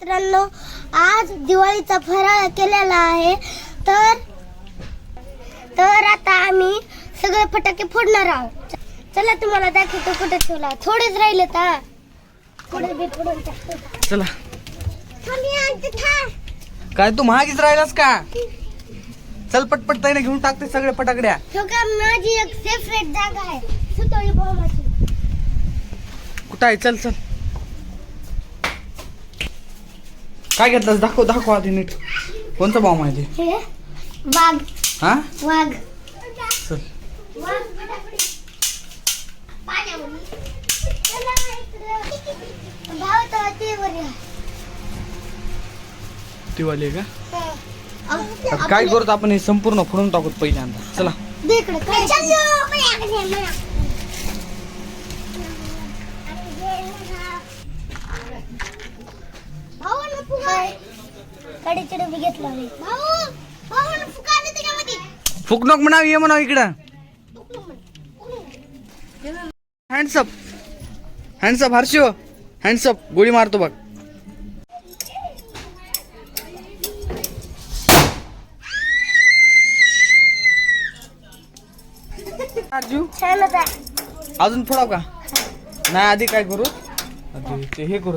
मित्रांनो, आज दिवाळीचा फराळ केलेला आहे. तर आता आम्ही सगळे फटाके फोडणार आहोत. चला तुम्हाला दाखवतो कुठे ठेवला. थोडेच राहिले तर थोडे बी फोडून टाकतो. चला. काय तू महागीच राहिलास का? चल पटपट ताईने घेऊन टाकते सगळे फटाकड्या. हो का, माझी एक सेपरेट जागा आहे सुतळी बॉम्बाची. कुठं आहे? चल चल. काय घेतलंस? दाखव आधी नीट. कोणता बॉम्ब आहे ते? हे वाघ. हा वाघ. चल. वाघ फटाकडी पाण्यामध्ये. चला इकडे भाव तर ते वर ती वाली आहे का? आता काय करतो आपण, हे संपूर्ण फोडून टाकू पहिल्यांदा. चला इकडे कडीचे डबे घेतला. फुकनोक म्हणाव, ये म्हणाव इकडं. हँड्सअप हर्षो, हँड्सअप. गोळी मारतो बघ. छान होता. अजून फोडाव का? नाही, आधी काय करू, आधी ते हे करू.